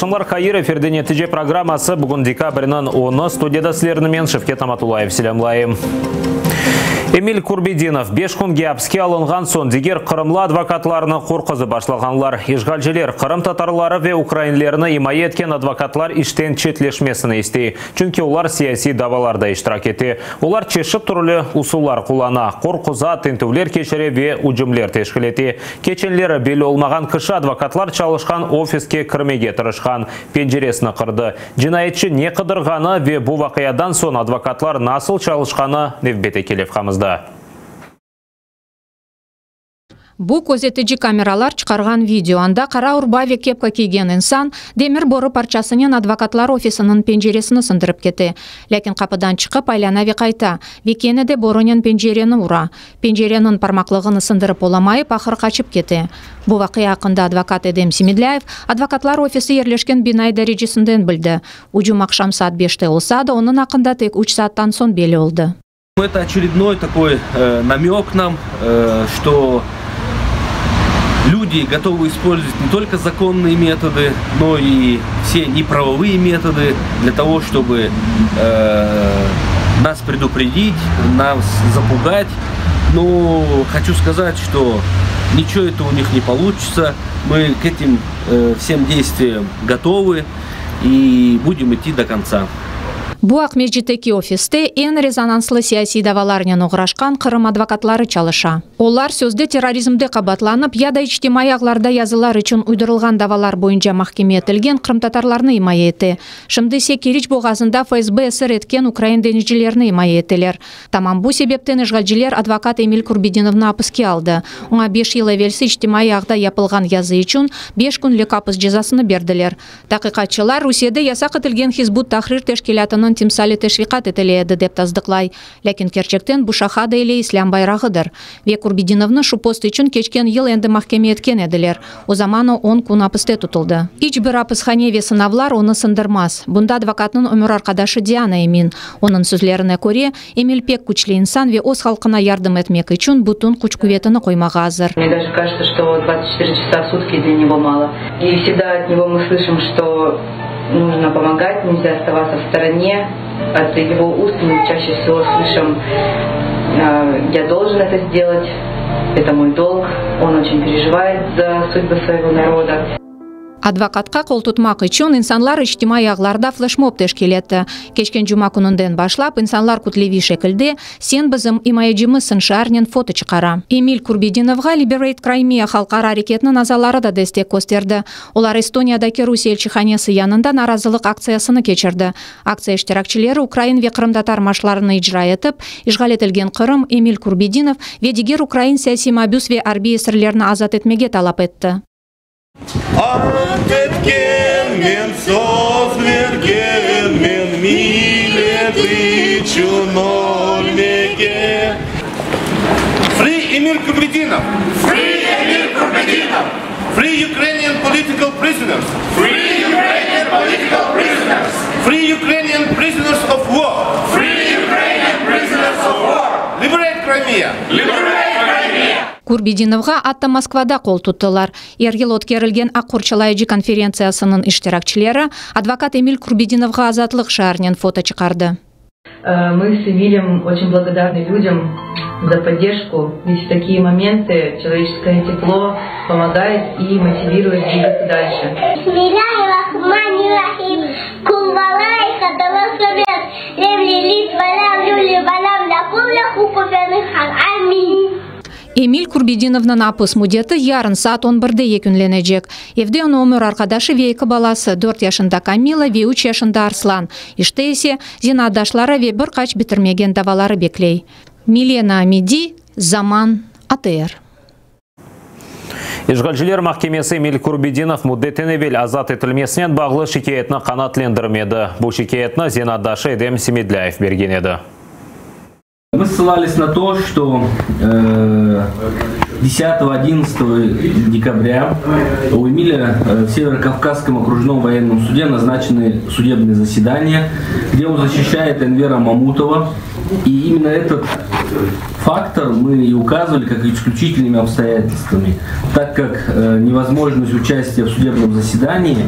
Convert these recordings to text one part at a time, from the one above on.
Акшамлар Хайыр эфирде нәтиже программасы бүгін декабрінің 10-ны студияда сілерімен Шевкет Аматулаев селемлайым. Эмиль Курбидинов 5 күнге апске алынған сон дегер Қырымлы адвокатларыны қорқызы башлағанлар. Ежғалжелер Қырым татарлары ве украинлеріні имай еткен адвокатлар іштен четлешмесіні істей. Чүнки олар сияси даваларда иштирак еті. Олар чешіп түрлі усулар құлана. Қорқыза тентулер кешері ве уджымлер тешкілеті. Кеченлері белі олмаған кіші адвокатлар чалышқан офиске кірмеге тырышқан. Пенжересіні қырды. Жинаетші не қыдырғаны ве бұл вақиядан сон адвокатлар насыл чалышқаны невбете келев қамызды. Бу көзетежі камералар чықарған видео. Анда қара урбаве кепка киген инсан демир боры парчасынен адвокатлар офисінің пенжересіні сындырып кетті. Ләкин қапыдан чықып айланаве қайта. Векені де боронен пенжерені ұра. Пенжеренің пармақлығыны сындырып оламайып ақыр қачып кетті. Бу вақия ақында адвокат Эдем Семедляев адвокатлар офисы ерлешкен бинай дәрежесінден білді. Уджум ақшам саат 5-те олса да, оның ақында тек 3 сааттан сон белі олды. Это очередной такой намек нам, что люди готовы использовать не только законные методы, но и все неправовые методы для того, чтобы нас предупредить, нас запугать. Но хочу сказать, что ничего это у них не получится. Мы к этим всем действиям готовы и будем идти до конца. Бу Ақмежитеки офисте ен резонанслы сияси даваларнен оғырашқан Қырым адвокатлары чалыша. Олар сөзде терроризмде қабатланып, яда ичтимай ағларда язылар үшін уйдырылған давалар бойынша махкеме етілген Қырым татарларны имай еті. Шымды Секирич боғазында ФСБ эсер еткен Украин денежілерні имай етілер. Тамам бу себептен ижгалжилер адвокат Эмиль Курбидиновны апыске алды. Оңа 5 ел әвелсі ичтимай ағда япылған язы үшін 5 күнлік апыс жазасыны берділер. Тақиқатчылар Русияда ясақ етілген Хизбут Тахрир тешкелятының тимсали тешвиқат етіледі деп таздықлай. Ләкин керчектен бұ шахада еле ислам байрағыдыр. Ве Курбидиновны шу пост үшін кечкен ел енді махкеме еткен еділер. О заманы 10 күн апысте тұтылды. Ич бір апысхане ве сынавлар оны сындырмас. Бұнда адвокатның өмір арқадашы Диана Эмин. Оның сөзлеріне көре, Эмиль пек күчлі инсан ве оз халқына ярдым етмек үшін бұтын күч күветіні қоймаға азыр. Мне даже кажется, что 24 часа в сутки для него мало. И всегда от него мы слышим, что нужно помогать, нельзя оставаться в стороне. От его уст мы чаще всего слышим: я должен это сделать, это мой долг. Он очень переживает за судьбы своего народа. Адвокатқа қол тұтмақ үшін инсанлар іштимай ағларда флешмоб тешкелетті. Кешкен жұма күнінден башлап, инсанлар күтлеви шекілде сен бізім имайджімі сыншарнен фото чықара. Эмиль Курбидиновға Liberate Crimea халқар әрекетінің азалары да дестек көстерді. Олар Эстониядаки Русия елшіханесі янында наразылық акциясыны кечірді. Акция іштиракчилері Украин ве Қырым татармашларыны ижра етіп, ижғал етілген Қырым Эмиль Курбидинов ведігер Украин саяси мабюс ве арби есірлеріні азат етмеге талап етті. Ант еткен мен соз берген мен милеті чунолмеге. Free Emil Kurbidinov! Free Emil Kurbidinov! Free Ukrainian political prisoners! Free Ukrainian political prisoners! Free Ukrainian prisoners of war! Free Ukrainian prisoners of war! Liberate Crimea! Liberate Crimea! Курбидиновға атты Москвада қол тұттылар. Ергел өткерілген Аққұрчалайжы конференциясының іштиракчилері адвокат Эмиль Курбидиновға азатлық шаарнен фото чықарды. Мы с Эмилем очень благодарны людям за поддержку, ведь в такие моменты человеческое тепло помогает и мотивирует двигаться дальше. Эмиль Курбидиновның апыс мудеті ярын саат 11-де екінленежек. Евде оны өмір арқадашы вейкі баласы 4 яшында Камила, ве 3 яшында Арслан. Иште есе зенадашлары ве бір қач бітірмеген давалары беклей. Милена Амиди, Заман, АТР. Ижғалжилер махкемесі Эмиль Курбидинов мұддеттен евел азат етілмесінен бағлы шикаетіні қанатлендірмеді. Бұл шикаетіні зенадашы Эдем Семедляев берген еді. Мы ссылались на то, что 10-11 декабря у Эмиля в Северо-Кавказском окружном военном суде назначены судебные заседания, где он защищает Энвера Мамутова. И именно этот фактор мы и указывали как исключительными обстоятельствами, так как невозможность участия в судебном заседании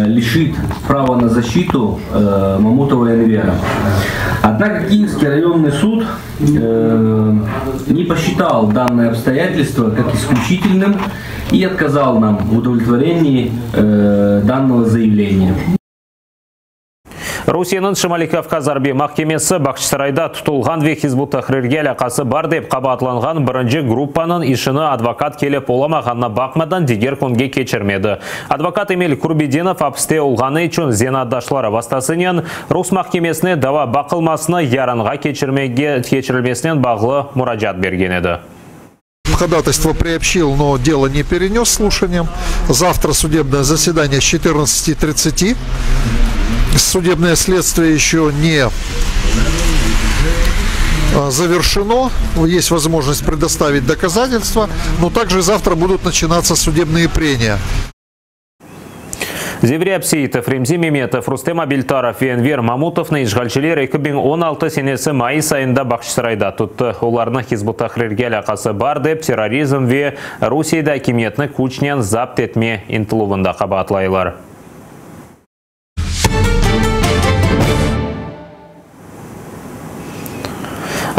лишит права на защиту Мамутова Энвера. Однако Киевский районный суд не посчитал данное обстоятельство как исключительным и отказал нам в удовлетворении данного заявления. Русияның Шымали Кавказ Арби махкемесі Бақшысарайда тұтылған ве Хизбут Тахрирге алақасы бар деп қабатланған бірінші группаның ішіні адвокат келіп оламағанына бақмадан дигер күнге кечірмеді. Адвокат Эмиль Курбидинов апсте олғаны үшін зенаддашлары бастасынен Рус махкемесіне дава бақылмасына яранға кечірілмесінен бағлы мұражат берген еді. Ходатайство приобщил, но дело не перенес слушанием. Завтра судебное заседание с 14:30. Судебное следствие еще не завершено. Есть возможность предоставить доказательства, но также завтра будут начинаться судебные прения. Зевре Апсеитов, Ремзи Меметов, Рустем Абильтаров и Энвер Мамутовны ишгалчилер 2016 сенесі майыс айында Бақшысарайда тұтты. Оларны Хизбут Тахрирге алақасы бар деп терроризм ве Русияда кеметні күчнен запт етме интылуында қабатлайлар.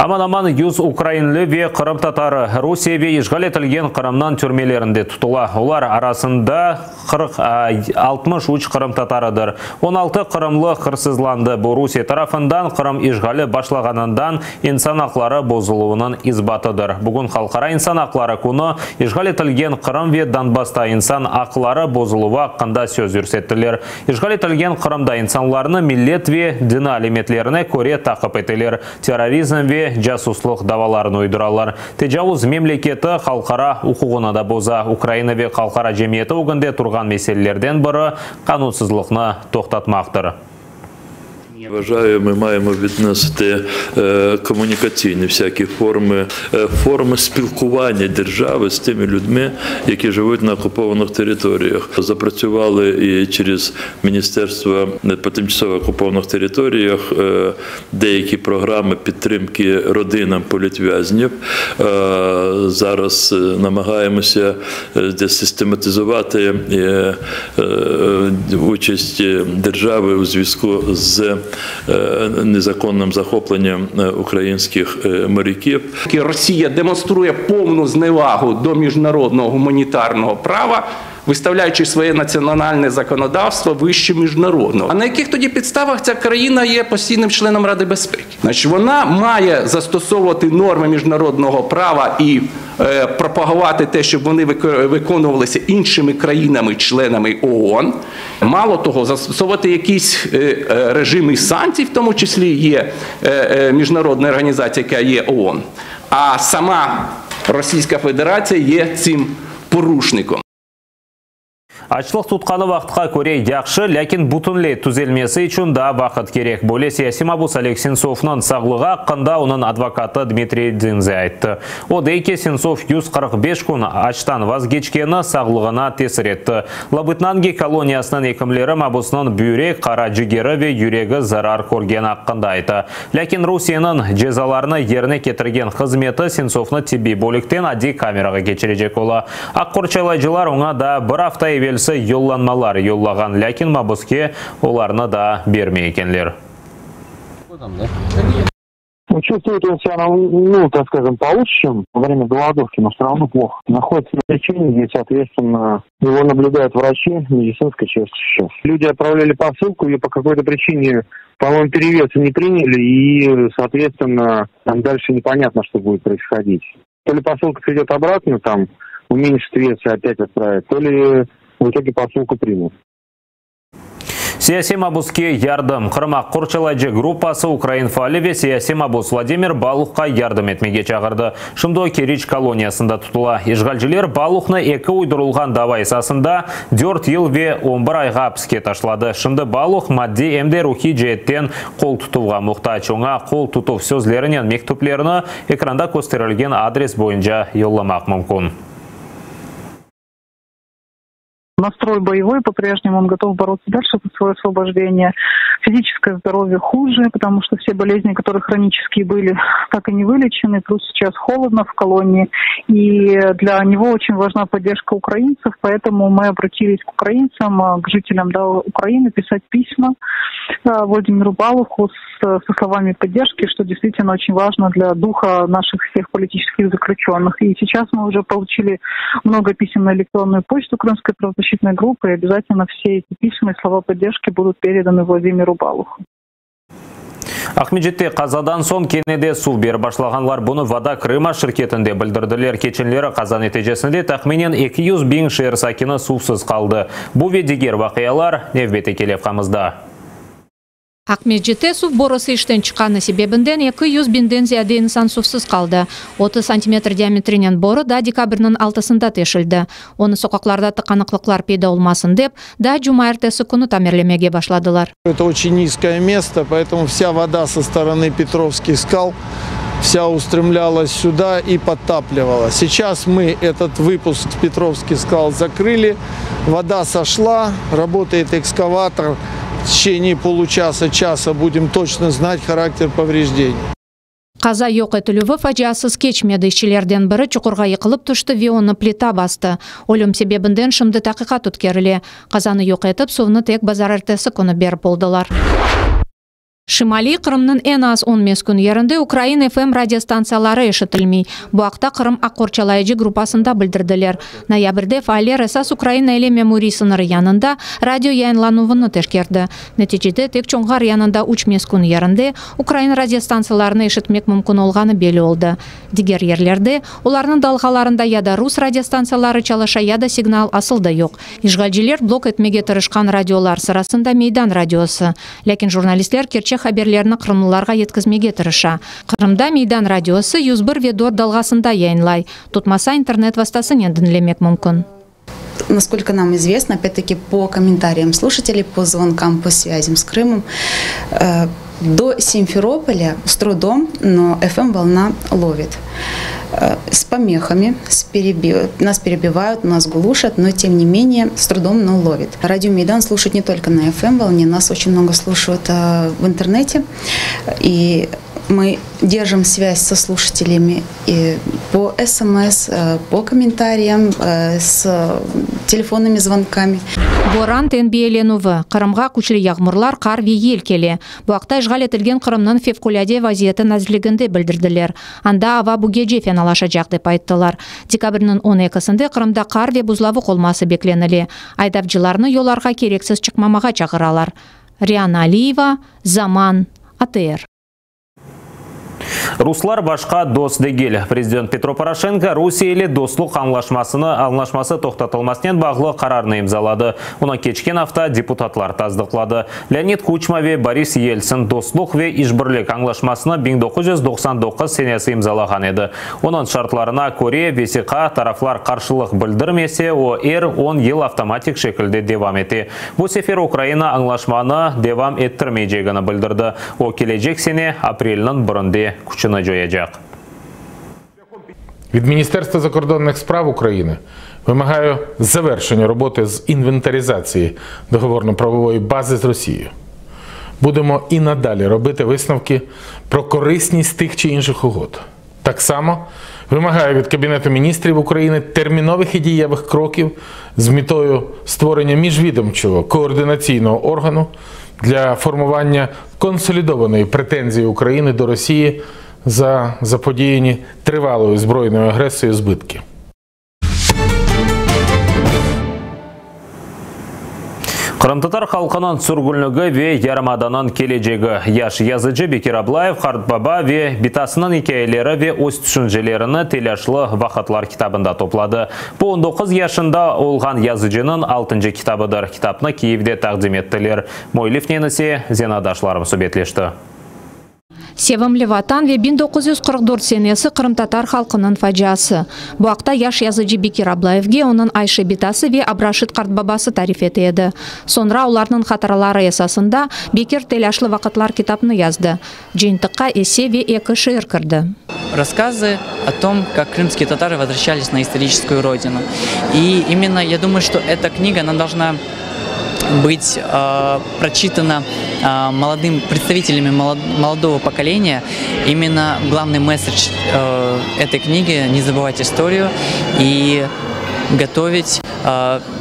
Аман-аман юз украинлі ве Қырым татары Русия ве ишғал етілген Қырымнан түрмелерінде тұтыла. Олар арасында 60 Қырым татарыдыр. 16 Қырымлы қырсызланды. Бұл Русия тарафындан Қырым ишғалы башлаганындан инсан ақлары бозылуының избатыдыр. Бүгін халқара инсан ақлары күні ишғал етілген Қырым ве Донбасста инсан ақлары бозылуы қында сөз үрсеттілер. Ишғал етілген Қырымда инсанларыны миллет ве діні алиметлеріне көре тақып етілер. Терроризм ве жасуслық даваларын ойдыралар. Тежауыз мемлекеті халқара ұқуғына да боза. Украина ве халқара жемиеті үгінде тұрған меселелерден бірі қанунсызлықны тоқтатмақтыр. Вважаю, ми маємо відносити комунікаційні всякі форми спілкування держави з тими людьми, які живуть на окупованих територіях. Запрацювали і через Міністерство по тимчасово окупованих територіях деякі програми підтримки родинам політв'язнів. Зараз намагаємося систематизувати участь держави у зв'язку з незаконним захопленням українських моряків. Росія демонструє повну зневагу до міжнародного гуманітарного права, виставляючи своє національне законодавство вище міжнародного. А на яких тоді підставах ця країна є постійним членом Ради безпеки? Значить, вона має застосовувати норми міжнародного права і пропагувати те, щоб вони виконувалися іншими країнами-членами ООН. Мало того, застосовувати якісь режими санкцій, в тому числі є міжнародна організація, яка є ООН. А сама Російська Федерація є цим порушником. Ачлық тұтқаны вақтыға көре яқшы, ләкин бұтынле түзелмесі үшін да вақыт керек. Бөле сияси мабус Олег Сенцовның сағлыға қында оның адвокаты Дмитрий Дзинзе айтты. О дейке Сенцов 145 күн аштан вазгечкені сағлығына тесір етті. Лабытнанги колониясының екімлері мабусының бүйрек, қара жігері ве юрегі зарар көрген аққында айты. Ләкин Русияның жезаларыны еріне кетірген қызметі Сенцовны тиби бөліктен ади камераға кечірежек ола. Аққорчайлайжылар оңа да бір афта евел yollanmalar yollagan, lakin mabusке оларны да бермей екенлер. Чувствует он себя, ну, так скажем, получше, чем во время голодовки, но все равно плохо. Находится на лечении, где, соответственно, его наблюдают врачи медицинской части сейчас. Люди отправляли посылку, ее по какой-то причине, по-моему, перевеса не приняли, и, соответственно, там дальше непонятно, что будет происходить. То ли посылка придет обратно, там, уменьшит вес и опять отправят, то ли в итоге посылку примут. Сияси мабуске ярдым. Қырма Құрчалайджи группасы Украин фалеве сияси мабус Владимир Балухқа ярдым етмеге чағырды. Шымдо Керич колониясында тұтыла. Ежғалжылер Балухны екі уйдырылған давайсасында 4 ел ве 11 айға апске ташлады. Шымды Балух мадди эмде рухи жеттен қол тұтуға мұқтач. Оңа қол тұту сөзлерінен мектуплеріні экранда көстерілген адрес бойынша йолламақ мүмкін. Настрой боевой, по-прежнему он готов бороться дальше за свое освобождение. Физическое здоровье хуже, потому что все болезни, которые хронические были, так и не вылечены. Плюс сейчас холодно в колонии. И для него очень важна поддержка украинцев, поэтому мы обратились к украинцам, к жителям Украины, писать письма Владимиру Балуху со словами поддержки, что действительно очень важно для духа наших всех политических заключенных. И сейчас мы уже получили много писем на электронную почту Крымской правозащитной группы, и обязательно все эти письма и слова поддержки будут переданы Владимиру Балуху. Ахмеджетте қазадан сон кенеде су бер башлағанлар бұны Вода Крыма шіркетінде білдірділер. Кеченлері қазан нәтижесінде тахменен 200 бин шер сакины сусыз қалды. Бұл ведегер вақиялар невбете келеп қамызда. Акмеджетте сув боросы иштен чыкканы себебинден 200 бинден зияде инсан сувсыз калды. 30 сантиметр диаметринен бору да декабрнын 6-сында тешилди. Оны сокакларда тыканыклыклар пайда болмасын деп, да жума эртеси күнү тамирлемеге башладылар. Это очень низкое место, поэтому вся вода со стороны Петровских скал вся устремлялась сюда и подтапливала. Сейчас мы этот выпуск с Петровских скал закрыли, вода сошла, работает экскаватор. В течение получаса-часа будем точно знать характер повреждений. Каза yok etülüvü faciasız keçmedi. İşçilerden biri çukurga yıkılıp düştü ve onu plita bastı. Ölüm sebebinden şimdi taqiqat ötkerildi. Kazanı yok etip suvni tek bazar ertesi күні berip boldular. Шимали Кырымнын en az 15 күн yerinde Украин FM радиостанциялары ишетилмей. Bu haqda Kırım Akkorçalayıcı grupasında bildirdiler. Noyabrda failler esas Ukraina ile memoriy sınırı yanında radyo yayınlanuvunu teşkerdi. Neticede tek çoğungar yanında 3 gün yerinde Ukraina radiostansiyalarını işitmek mümkün olğanı belli oldu. Diğer yerlerde ularının dalgalarında ya da Rus radiostansiyaları çalışa ya da signal asıl da yok. İşgalciler blok etmege tırışkan radyolar sırasında Meydan radyosu. Lakin jurnalistler Kerçe haberlerini Kırımlılarga yetkizmege tırışa. Kırımda Meydan radyosu 101,4 dalgasında yayınlay. Tutmasa internet vasıtasını dinlemek mümkün. Насколько нам известно, опять-таки по комментариям слушателей, по звонкам, по связям с Крымом, до Симферополя с трудом, но FM-волна ловит. С помехами, нас перебивают, нас глушат, но тем не менее с трудом, но ловит. Радио Мейдан слушают не только на FM-волне, нас очень много слушают в интернете. И мы держим связь со слушателями и по СМС, по комментариям, с телефонными звонками. Боран тенбиеленуви. Кырымга күчле ягмурлар, кар ве ел келе. Бу вакытта ишгал этилген Кырымнын февкуляде вазиятын азирлигинде билдирдилер. Анда аба бугеже феналашачак деп айттылар. Декабрнын 12-синде Кырымда кар ве бузлавы колмасы бекленили. Айдапчыларны yollarga керексиз чыкмамага чакыралар. Риана Алиева, Заман, АТР. Руслар башқа дос дегел. Президент Петро Порошенко Русия ile достық аңлашмасы тоқтатылмасынан бағлы қарарны имзалады. Оны кечкен hafta депутатлар таздықлады. Леонид Кучма ве Борис Ельцин достық ве ишбірлік аңлашмасыны 1999 сенесі имзалаған еді. Оның шартларына көре весиқа тарафлар қаршылық білдірмесе, о 10 ел автоматик шекілде девам еті. Бұл сефер Украина аңлашманы девам еттірмейжегіні білдірді. О кележек сене апрелінің бірінде күшіні жояжақ. Від Міністерства закордонних справ України вимагаю завершення роботи з інвентаризації договорно-правової бази з Росією. Будемо і надалі робити висновки про корисність тих чи інших угод. Так само вимагаю від Кабінету міністрів України термінових і дієвих кроків з метою створення міжвідомчого координаційного органу для формування консолідованої претензії України до Росії за заподіяні тривалою збройною агресією збитки. Қырымтатар халқының сүргүлігі ве ярымаданын кележегі. Яш Языджы Бекир Аблаев Қартбаба ве битасының икейлері ве өз түшінжелеріні теляшлы вақытлар китабында топлады. Бұл 19 яшында олған Языджының 6-й китабыдыр. Китапны Киевде тақдим еттілер. Мойлев ненесе зенадашларым сөбетлешті. Севімлі ватан ве 1944 сенесі Қырым-татар халқының фажиасы. Бұақта яш Языджы Бекир Аблаевге оның Айшы битасы ве Абрашид Қартбабасы тариф етеді. Сонра олардың қатаралары есасында Бекир теляшлы вақытлар китапны язды. Жиынтыққа эсе ве екі шиыр кірді. Рассказы о том, как крымские татары возвращались на историческую родину. И именно я думаю, что эта книга, она должна быть прочитана молодым представителями молодого поколения. Именно главный месседж этой книги – не забывать историю и готовить,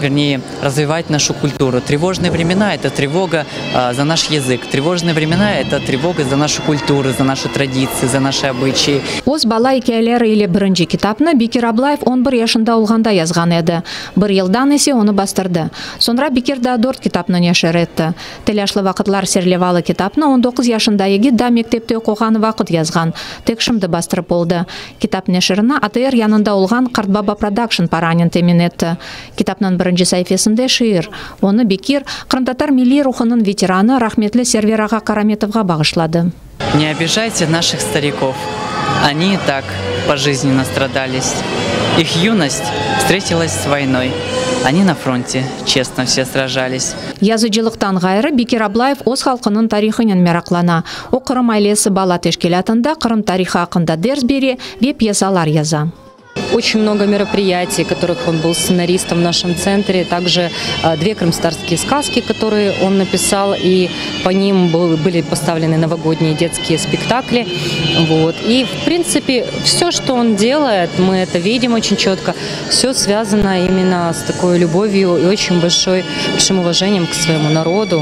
вернее, развивать нашу культуру. Тревожные времена – это тревога за наш язык. Тревожные времена – это тревога за нашу культуру, за наши традиции, за наши обычаи. Оз бала икейлері или бірінші китапны Бекир Аблаев 11 яшында олғанда язған еді. Бір елдан есе оны бастырды. Сонра Бекир Даадорт китапны нешер етті. Теляшлы вақытлар серлевалы китапны 19 яшында еге да мектепте оқуғаны вақыт язған. Тек шымды бастырып болды. Китап нешеріні АТР янында олған Қартбаба Продакшн паранин темен етті. Китапның бірінші сайфесінде шиыр. Оны Бекир Қырым-татар милли рухының ветераны рахметлі Сервераға Караметовға бағышлады. Не обижайте наших стариков. Они и так пожизненно страдались. Их юность встретилась с войной. Они на фронте честно все сражались. Языджылықтан ғайры Бекир Аблаев оз халқының тарихынан мераклана. О Қырым айлесі бала тешкелятында Қырым тарихы ақында дерс бере ве пьесалар яза. Очень много мероприятий, которых он был сценаристом в нашем центре. Также 2 крымстарские сказки, которые он написал, и по ним были поставлены новогодние детские спектакли. Вот. И, в принципе, все, что он делает, мы это видим очень четко, все связано именно с такой любовью и очень большим уважением к своему народу,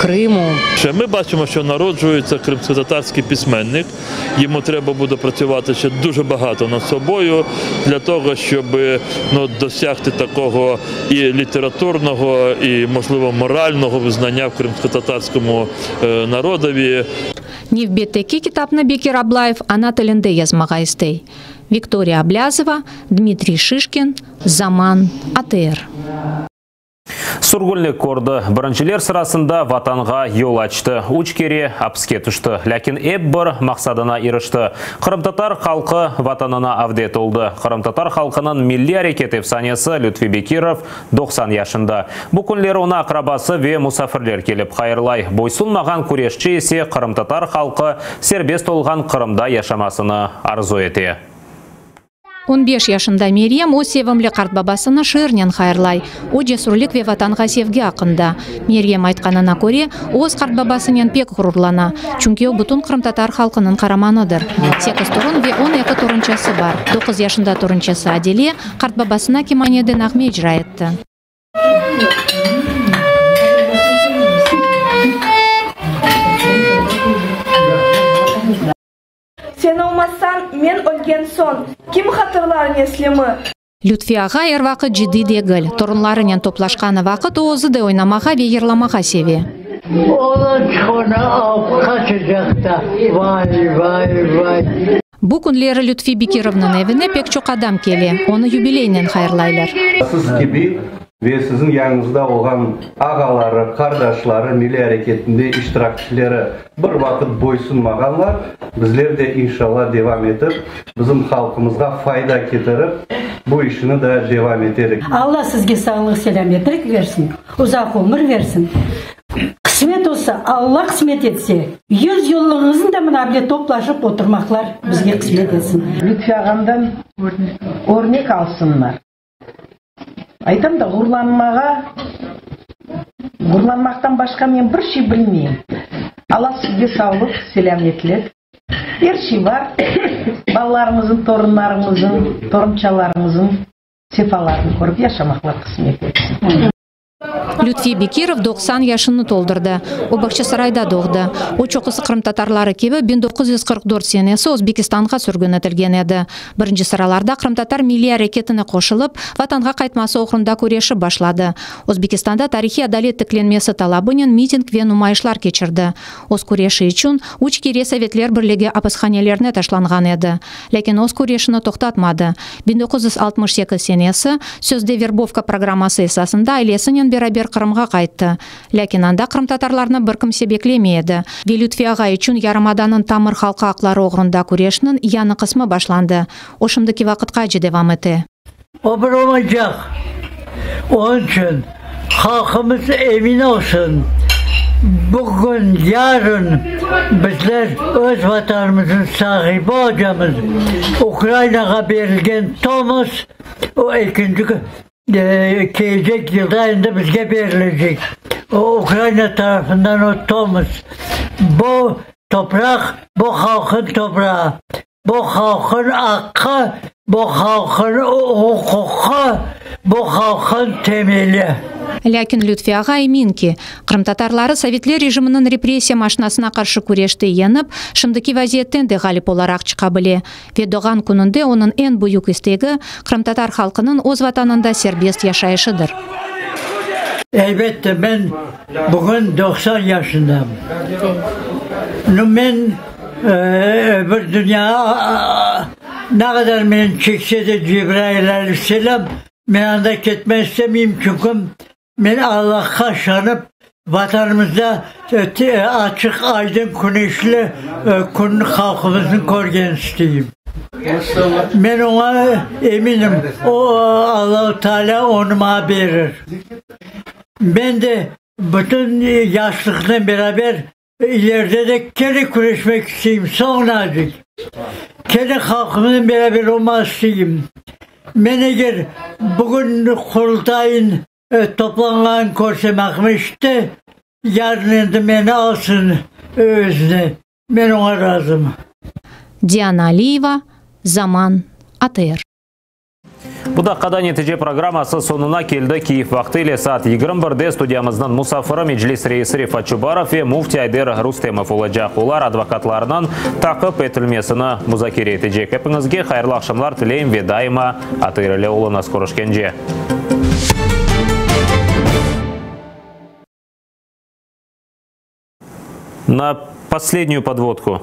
Криму. Ми бачимо, що народжується кримськотатарський письменник. Йому треба буде працювати ще дуже багато над собою для того, щоб досягти такого і літературного, і, можливо, морального визнання в кримськотатарському народові. Невбеттеки китапны Бекир Аблаев ана тілінде язмаға істей. Виктория Аблязова, Дмитрий Шишкин, Заман, АТР. Сургульный корды біріншілер сырасында ватанға ел açты. Учкере апске түшті. Ләкин әббір мақсадына ирышты. Қырым-татар халқы ватанына авдет олды. Қырым-татар халқының милли әрекет efsanesi Лютфи Бекиров 90 яшында. Бұл күнлер ona aqrabасы ве мұсафірлер келіп қайырлай. Бойсунмаған күрешчі есе Қырым-татар халқы сербест олған Қырымда яшамасыны арзу ете. 15 яшында Мерием о севімлі Қартбабасыны шырнен қайырлай. О жесурлік ве ватанға севге ақында. Мерием айтқанына көре, оз Қартбабасынен пек ғұрурлана. Чүнке о бұтын Қырым-татар халқының қараманыдыр. 8 тұрын ве 12 тұрынчасы бар. 9 яшында тұрынчасы Аделе Қартбабасына кеманеден ағме жра етті. Сен olmazsan, мен өлген сон. Ким хатырлар неслемі? Лютфи аға ер вақыт жиди дегіл. Торынларынан топлашқаны вақыт оозыды ойнамаға ве ерламаға севе. Бұ күнлері Лютфи Бекировның әвіне пек чоқ адам келе. Оны юбилейнен қайырлайлар. Ve sizin yanınızda olan ağaları, kardeşleri, milli hareketinde iştirakçileri bir vakit boysunmaganlar, bizler de inşallah devam edip, bizim halkımıza fayda getirip, bu işini de devam ederek. Allah sizge sağlık, selametlik versin, uzak ömür versin. Kısmet olsa, Allah kısmet etse, 100 yıllık da mınabile toplaşıp oturmaklar bizge kısmet etsin. Lütfi ağamdan örnek alsınlar. Айтам да, ғұрланмақтан башқа мен бір şey білмеймін. Allah sizге саулық, сәлеметлік. Her şey var. Балаларымыздың, торынчаларымыздың сефаларын көріп, yaşamaklar kısmet etsin. Лютфий Бекиров 90 yaşını толдырды. Обакчасарайда doğды. O çoqысы Qrim татарлары кебі 1944 senesi Өзбекистанға сүргін етілген еді. Бірінші сыраларда Qrim татар милли әрекетіне қошылып, ватанға қайтмасы оқырында көреші башлады. Өзбекистанда тарихи адалеттікленмесі талабынен митинг вен умайышлар кечірді. Оз көреші үшін үч кере Советлер бірлігі апысханелеріне ташланған еді. Ләкин оз көрешіні тоқтатмады. 1968 senesi сөзде вербовка программасы esasında ailesinin beraber Qrimға қайтты. Ләкин анда Qrim татарларны бір кім себеклемейді. Лютфий ағай үшін Ярымаданын тамыр халқы ақлары оғырында көрешінің яны қысмы башланды. Ошымдыки вақытқа жедевам еті. O bir olmayacak. Onun için halkımız emin olsun. Bugün, yarın bizler öz vatanımızın sahibi olacağımız Ukrayna'ya verilgen Thomas o ikinci gelecek yılda ayında bize verilecek. O Ukrayna tarafından o Thomas. Bu toprak, bu halkın toprağı. Bu halkın hakkı, bu halkın hukuku, bu halkın temeli. Ләкин Лютфий ағай минки, Qrim татарлары Советлер режимінің репрессия машинасына қаршы күрешті еніп, шымдыки вазиеттен де ғалип оларақ чыға біле. Ведоған күнінде оның ең бұйық істегі Qrim татар халқының өз ватанында сербест яшайышыдыр. Elbette ben bugün 90 yaşındayım. Ben öbür dünya ne kadar beni çekse de Cibrail Aleyhisselam ben anda gitmek istemeyeyim çünkü ben Allah'a şanıp vatanımızda açık aydın güneşli halkımızın korgen isteyeyim. Ben ona eminim. O Allah-u Teala onu bana verir. Ben de bütün yaşlıkla beraber ileride de kendi güreşmek isteyeyim. Sonracık. Kendi halkımla beraber olmak isteyeyim. Ben eğer bugün kurultayın toplanılan korsemakmıştı, yarın da beni alsın özüne. Ben ona razım. Диана Алиева, Zaman, АТР. Бұда қада нәтиже программасы сонына келді. Киев вақты ile saat 21-де студиямыздың мұсафыры Меджлис рейсі Рифат Чубаров и муфти Айдер Рустемов олacak. Олар адвокатларынан тақып етілмесіні мұзакер етecek. Әпіңізге қайырлы ақшамлар тілейм ве дайыма АТР ile олына скорошкенже. На последнюю подводку